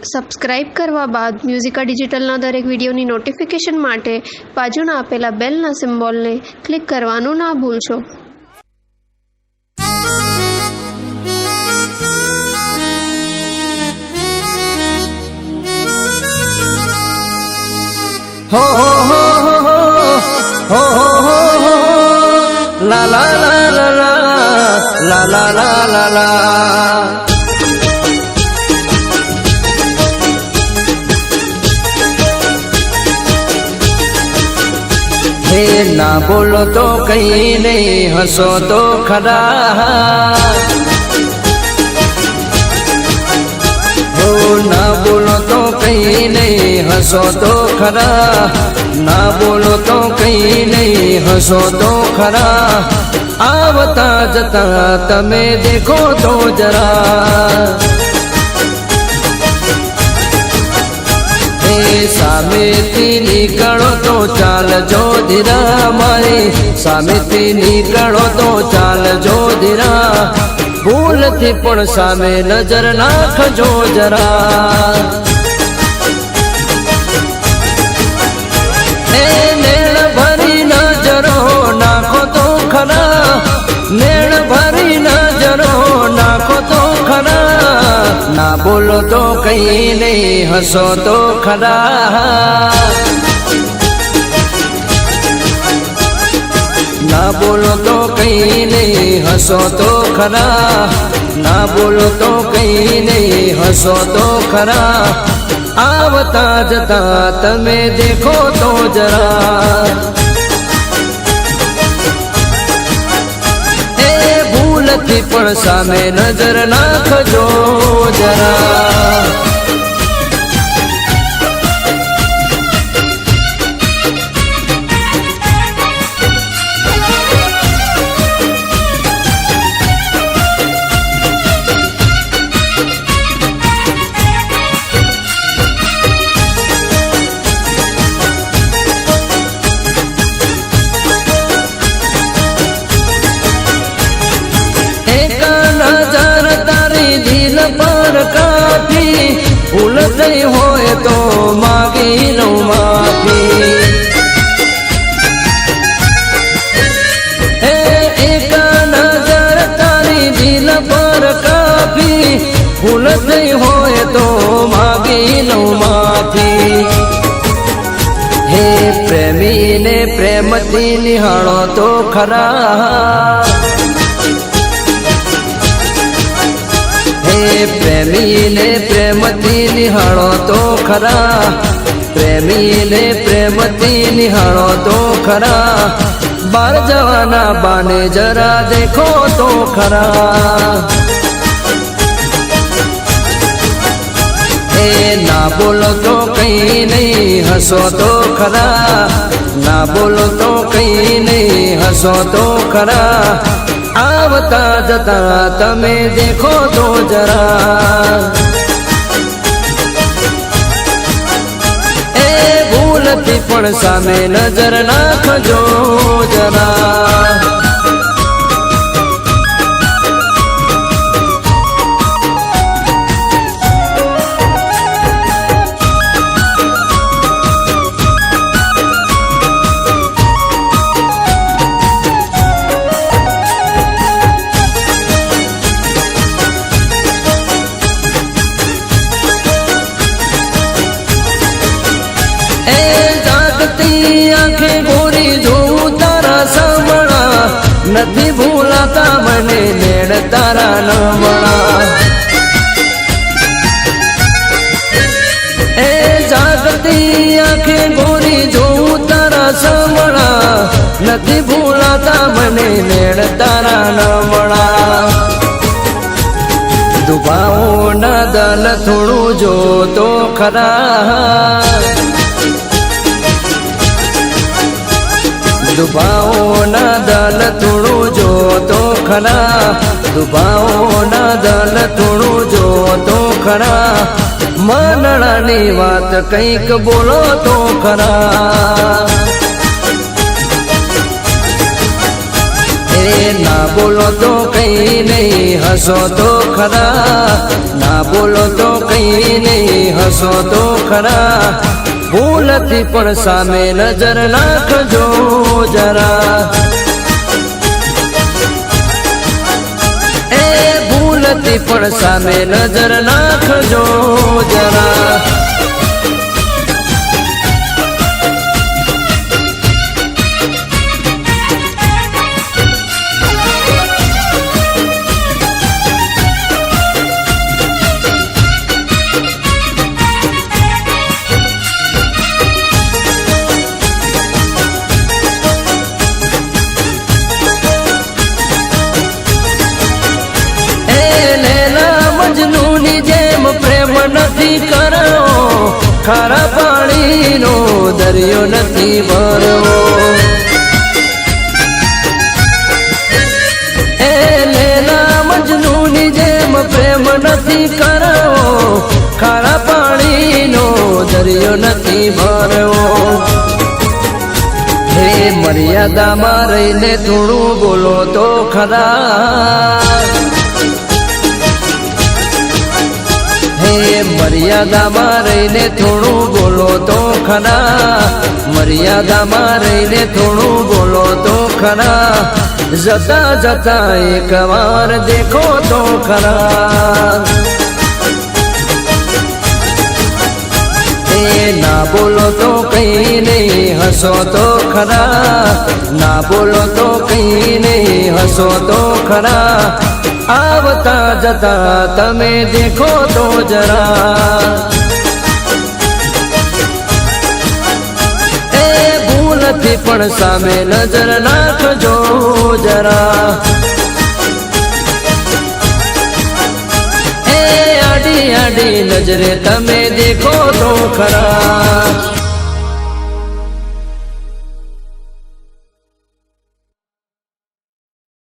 Subscribe કરવા બાદ Musica ડિજિટલના દરેક વિડીયોની નોટિફિકેશન માટે બાજુના આપેલા બેલના સિમ્બોલને ક્લિક કરવાનું ના ભૂલશો. हो हो हो हो हो हो हो हो ला ला ला ला ला ला ला ला ला ला हे ना बोलो तो कहीं नहीं हंसो तो खरा हो ना बोलो तो कहीं नहीं हंसो तो खरा ना बोलो तो कहीं नहीं हंसो तो खरा आवता जता तमे देखो तो जरा सामेथी निकलो तो चाल जो धीरा मारी सामेथी निकलो तो चाल जो धीरा भूल थी पण सामे नजर नाखजो जरा नेण भरी नजरो नाखो तो खरा नेण भरी नजरो नाखो तो खरा ना बोलो तो कहीं नहीं हंसो तो खरा ना बोलो तो कहीं नहीं हंसो तो खरा ना बोलो तो कहीं नहीं हंसो तो खरा आवता जता तमे देखो तो जरा भूल थी पण सामे नजर नाखजो जरा दिल पर काफी भूल गई होए तो मांगी लो माफी एक नजर तारी दिल पर काफी भूल गई होए तो मांगी लो माफी हे प्रेमी ने प्रेम थी निहाळो तो खरा प्रेमी ने प्रेम थी निहाळो तो खरा प्रेमी ने प्रेम थी निहाळो तो खरा बार जवाना बाने जरा देखो तो खरा ना बोलो तो कहीं नहीं हंसो तो खरा ना बोलो तो कहीं नहीं हंसो तो खरा आवता जता तमे देखो तो जरा भूल थी पण सामे नजर नाखजो जरा आंखें गोरी जो तारा सामणा नहीं भूलाता मने नेण तारा नमणा जागती आंखें गोरी जो तारा सामणा नहीं भूलाता मने नेण तारा नमणा दुबाओ न दल थोड़ू जो तो खरा दुबाओ न दल थोड़ू जो तो खरा दुबाओ न दल थोड़ू जो तो खरा मनणानी वात कंईक बोलो तो खरा એ ના બોલો તો કઈ નહીં હસો તો ખરા, ના બોલો તો કઈ નહીં હસો તો ખરા, ભૂલથી પણ સામે નજર નાખજો જરા, એ ભૂલથી પણ સામે નજર નાખજો જરા. મજનૂની જેમ પ્રેમ નથી કરવો, ખારા પાણીનો દરિયો નથી ભરવો, એ લેલા મજનૂની જેમ પ્રેમ નથી કરવો, ખારા પાણીનો દરિયો નથી ભરવો. હે મર્યાદામાં રહીને થોડું બોલો તો ખરા, મર્યાદામાં રહીને થોડું બોલો તો ખરા, મર્યાદામાં રહીને થોડું બોલો તો ખરા, જતા જતા એક વાર દેખો તો ખરા. એ ના બોલો તો કઈ નહીં હસો તો ખરા, ના બોલો તો કઈ નહીં હસો તો ખરા, આવતા જતા તમે દેખો તો જરા, એ ભૂલથી પણ સામે નજર નાખજો જરા, એ આડી આડી નજરે તમે દેખો તો ખરા.